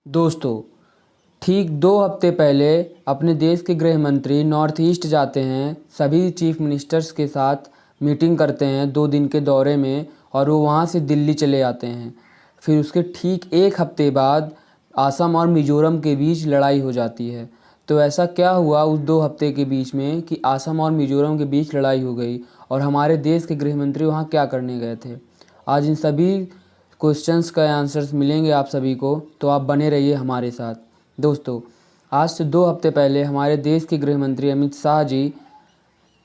दोस्तों, ठीक 2 हफ्ते पहले अपने देश के गृह मंत्री नॉर्थ ईस्ट जाते हैं, सभी चीफ मिनिस्टर्स के साथ मीटिंग करते हैं 2 दिन के दौरे में और वो वहाँ से दिल्ली चले आते हैं। फिर उसके ठीक 1 हफ्ते बाद असम और मिज़ोरम के बीच लड़ाई हो जाती है। तो ऐसा क्या हुआ उस 2 हफ्ते के बीच में कि असम और मिज़ोरम के बीच लड़ाई हो गई और हमारे देश के गृह मंत्री वहाँ क्या करने गए थे? आज इन सभी क्वेश्चंस का आंसर्स मिलेंगे आप सभी को, तो आप बने रहिए हमारे साथ। दोस्तों, आज से 2 हफ्ते पहले हमारे देश के गृह मंत्री अमित शाह जी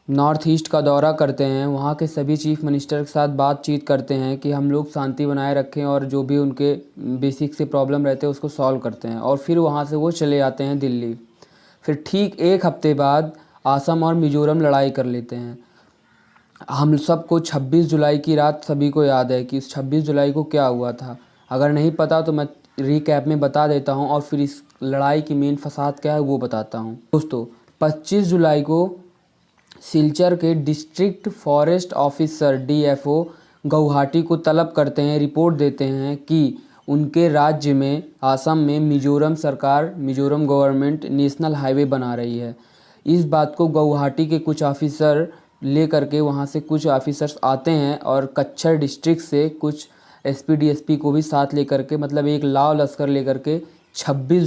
नॉर्थ ईस्ट का दौरा करते हैं। वहाँ के सभी चीफ मिनिस्टर के साथ बातचीत करते हैं कि हम लोग शांति बनाए रखें और जो भी उनके बेसिक से प्रॉब्लम रहते हैं उसको सॉल्व करते हैं और फिर वहाँ से वो चले आते हैं दिल्ली। फिर ठीक 1 हफ्ते बाद असम और मिज़ोरम लड़ाई कर लेते हैं। हम सबको 26 जुलाई की रात सभी को याद है कि इस 26 जुलाई को क्या हुआ था। अगर नहीं पता तो मैं रिकैप में बता देता हूं और फिर इस लड़ाई की मेन फसाद क्या है वो बताता हूं। दोस्तों, 25 जुलाई को सिलचर के district forest officer DFO Guwahati को तलब करते हैं, रिपोर्ट देते हैं कि उनके राज्य में असम में मिज़ोरम सरकार, मिज़ोरम गवर्नमेंट नेशनल हाईवे बना रही है। इस बात को गुवाहाटी के कुछ ऑफिसर लेकर के वहाँ से कुछ ऑफिसर्स आते हैं और कच्छर डिस्ट्रिक्ट से कुछ एसपी डीएसपी को भी साथ लेकर के, मतलब एक लाव लश्कर लेकर के 25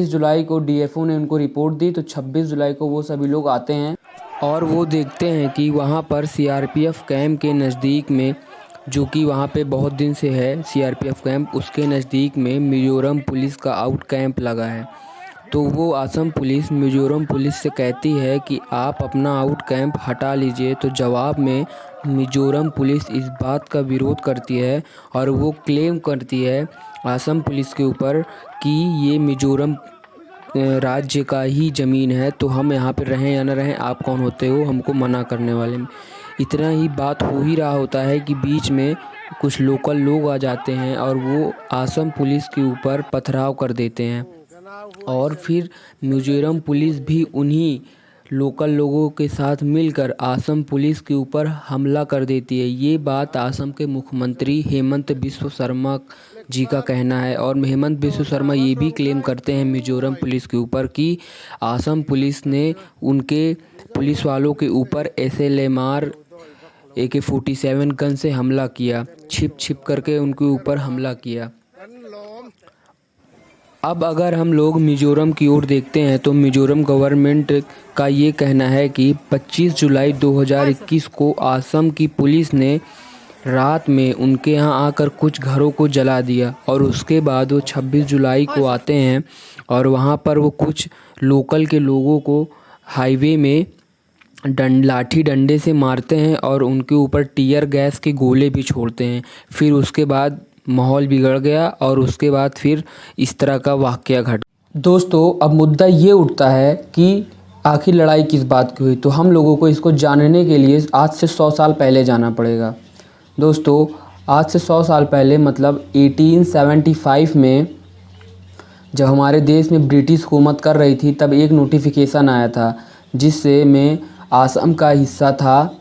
जुलाई को डीएफओ ने उनको रिपोर्ट दी। तो 26 जुलाई को वो सभी लोग आते हैं और वो देखते हैं कि वहाँ पर सीआरपीएफ कैंप के नज़दीक में, जो कि वहाँ पे बहुत दिन से है सीआरपीएफ कैंप, उसके नज़दीक में मिज़ोरम पुलिस का आउट कैंप लगा है। तो वो असम पुलिस मिज़ोरम पुलिस से कहती है कि आप अपना आउट कैंप हटा लीजिए। तो जवाब में मिज़ोरम पुलिस इस बात का विरोध करती है और वो क्लेम करती है असम पुलिस के ऊपर कि ये मिज़ोरम राज्य का ही ज़मीन है, तो हम यहाँ पे रहें या ना रहें, आप कौन होते हो हमको मना करने वाले। इतना ही बात हो ही रहा होता है कि बीच में कुछ लोकल लोग आ जाते हैं और वो असम पुलिस के ऊपर पथराव कर देते हैं और फिर मिज़ोरम पुलिस भी उन्हीं लोकल लोगों के साथ मिलकर असम पुलिस के ऊपर हमला कर देती है। ये बात असम के मुख्यमंत्री हेमंत बिस्व शर्मा जी का कहना है और हेमंत बिस्व शर्मा ये भी क्लेम करते हैं मिज़ोरम पुलिस के ऊपर कि असम पुलिस ने उनके पुलिस वालों के ऊपर SLMR AK-47 गन से हमला किया, छिप करके उनके ऊपर हमला किया। अब अगर हम लोग मिज़ोरम की ओर देखते हैं तो मिज़ोरम गवर्नमेंट का ये कहना है कि 25 जुलाई 2021 को असम की पुलिस ने रात में उनके यहाँ आकर कुछ घरों को जला दिया और उसके बाद वो 26 जुलाई को आते हैं और वहाँ पर वो कुछ लोकल के लोगों को हाईवे में लाठी डंडे से मारते हैं और उनके ऊपर टीयर गैस के गोले भी छोड़ते हैं। फिर उसके बाद माहौल बिगड़ गया और उसके बाद फिर इस तरह का वाक़या घटा। दोस्तों, अब मुद्दा ये उठता है कि आखिर लड़ाई किस बात की हुई। तो हम लोगों को इसको जानने के लिए आज से 100 साल पहले जाना पड़ेगा। दोस्तों, आज से 100 साल पहले मतलब 1875 में जब हमारे देश में ब्रिटिश हुकूमत कर रही थी, तब एक नोटिफिकेशन आया था जिससे में असम का हिस्सा था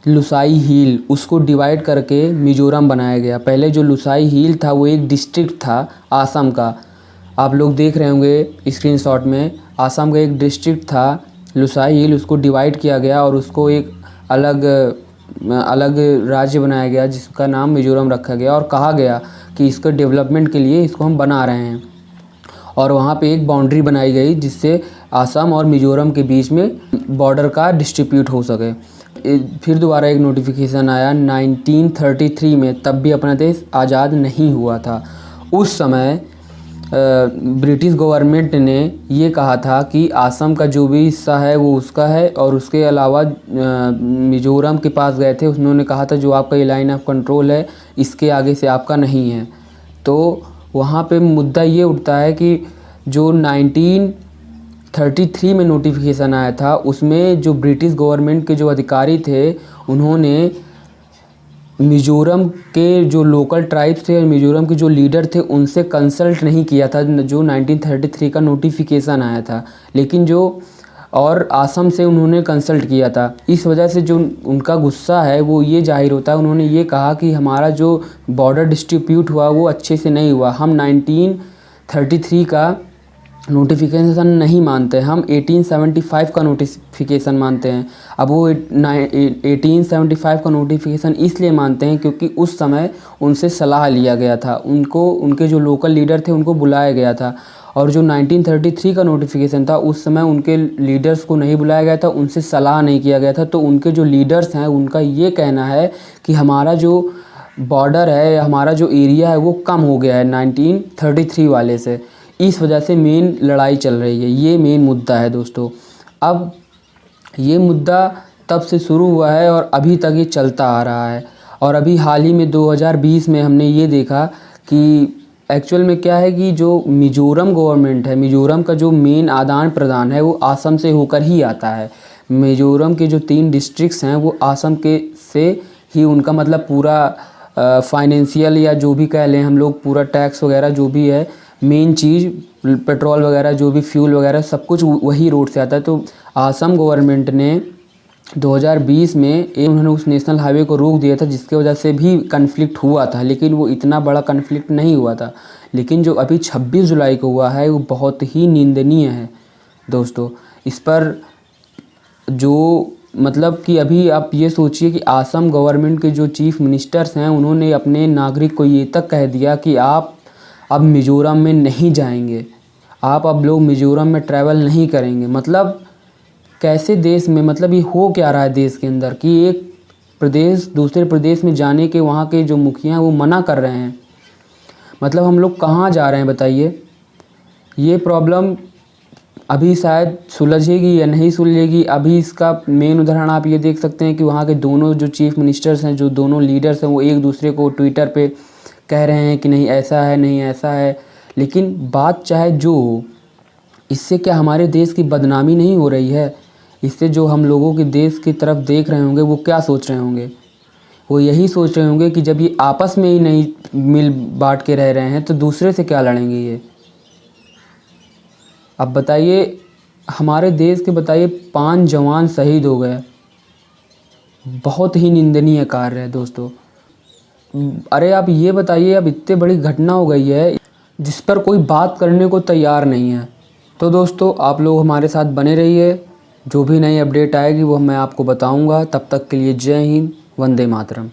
लुसाई हिल, उसको डिवाइड करके मिज़ोरम बनाया गया। पहले जो लुसाई हिल था वो एक डिस्ट्रिक्ट था असम का, आप लोग देख रहे होंगे स्क्रीनशॉट में, असम का एक डिस्ट्रिक्ट था लुसाई हिल, उसको डिवाइड किया गया और उसको एक अलग राज्य बनाया गया जिसका नाम मिज़ोरम रखा गया और कहा गया कि इसके डेवलपमेंट के लिए इसको हम बना रहे हैं। और वहाँ पे एक बाउंड्री बनाई गई जिससे असम और मिज़ोरम के बीच में बॉर्डर का डिस्ट्रीब्यूट हो सके। फिर दोबारा एक नोटिफिकेशन आया 1933 में, तब भी अपना देश आज़ाद नहीं हुआ था। उस समय ब्रिटिश गवर्नमेंट ने ये कहा था कि असम का जो भी हिस्सा है वो उसका है और उसके अलावा मिज़ोरम के पास गए थे, उन्होंने कहा था जो आपका ये लाइन ऑफ कंट्रोल है इसके आगे से आपका नहीं है। तो वहाँ पे मुद्दा ये उठता है कि जो 1933 में नोटिफिकेशन आया था उसमें जो ब्रिटिश गवर्नमेंट के जो अधिकारी थे उन्होंने मिज़ोरम के जो लोकल ट्राइब्स थे और मिज़ोरम के जो लीडर थे उनसे कंसल्ट नहीं किया था जो 1933 का नोटिफिकेशन आया था। लेकिन जो और आसाम से उन्होंने कंसल्ट किया था। इस वजह से जो उनका गुस्सा है वो ये जाहिर होता है। उन्होंने ये कहा कि हमारा जो बॉर्डर डिस्प्यूट हुआ वो अच्छे से नहीं हुआ, हम 1933 का नोटिफिकेशन नहीं मानते, हम 1875 का नोटिफिकेशन मानते हैं। अब वो 1875 का नोटिफिकेशन इसलिए मानते हैं क्योंकि उस समय उनसे सलाह लिया गया था, उनको उनके जो लोकल लीडर थे उनको बुलाया गया था। और जो 1933 का नोटिफिकेशन था उस समय उनके लीडर्स को नहीं बुलाया गया था, उनसे सलाह नहीं किया गया था। तो उनके जो लीडर्स हैं उनका ये कहना है कि हमारा जो बॉर्डर है, हमारा जो एरिया है वो कम हो गया है 1933 वाले से। इस वजह से मेन लड़ाई चल रही है, ये मेन मुद्दा है दोस्तों। अब ये मुद्दा तब से शुरू हुआ है और अभी तक ये चलता आ रहा है। और अभी हाल ही में 2020 में हमने ये देखा कि एक्चुअल में क्या है कि जो मिज़ोरम गवर्नमेंट है, मिज़ोरम का जो मेन आदान प्रदान है वो आसाम से होकर ही आता है। मिज़ोरम के जो 3 डिस्ट्रिक्ट्स हैं वो आसाम के से ही उनका मतलब पूरा फाइनेंशियल या जो भी कह लें हम लोग, पूरा टैक्स वगैरह जो भी है, मेन चीज़ पेट्रोल वगैरह जो भी फ्यूल वगैरह सब कुछ वही रोड से आता है। तो आसाम गवर्नमेंट ने 2020 में उन्होंने उस नेशनल हाईवे को रोक दिया था, जिसकी वजह से भी कन्फ्लिक्ट हुआ था, लेकिन वो इतना बड़ा कन्फ्लिक्ट नहीं हुआ था। लेकिन जो अभी 26 जुलाई को हुआ है वो बहुत ही निंदनीय है दोस्तों। इस पर जो मतलब कि अभी आप ये सोचिए कि आसाम गवर्नमेंट के जो चीफ मिनिस्टर्स हैं उन्होंने अपने नागरिक को ये तक कह दिया कि आप अब मिज़ोरम में नहीं जाएंगे, आप अब लोग मिज़ोरम में ट्रैवल नहीं करेंगे। मतलब कैसे देश में, मतलब ये हो क्या रहा है देश के अंदर कि एक प्रदेश दूसरे प्रदेश में जाने के वहाँ के जो मुखिया हैं वो मना कर रहे हैं। मतलब हम लोग कहाँ जा रहे हैं बताइए। ये प्रॉब्लम अभी शायद सुलझेगी या नहीं सुलझेगी। अभी इसका मेन उदाहरण आप ये देख सकते हैं कि वहाँ के दोनों जो चीफ मिनिस्टर्स हैं, जो दोनों लीडर्स हैं, वो एक दूसरे को ट्विटर पे कह रहे हैं कि नहीं ऐसा है, नहीं ऐसा है। लेकिन बात चाहे जो हो, इससे क्या हमारे देश की बदनामी नहीं हो रही है? इससे जो हम लोगों के देश की तरफ देख रहे होंगे वो क्या सोच रहे होंगे? वो यही सोच रहे होंगे कि जब ये आपस में ही नहीं मिल बांट के रह रहे हैं तो दूसरे से क्या लड़ेंगे ये। अब बताइए, हमारे देश के बताइए 5 जवान शहीद हो गए, बहुत ही निंदनीय कार्य है दोस्तों। अरे आप ये बताइए, अब इतनी बड़ी घटना हो गई है जिस पर कोई बात करने को तैयार नहीं है। तो दोस्तों आप लोग हमारे साथ बने रहिए, जो भी नई अपडेट आएगी वो मैं आपको बताऊंगा। तब तक के लिए जय हिंद, वंदे मातरम।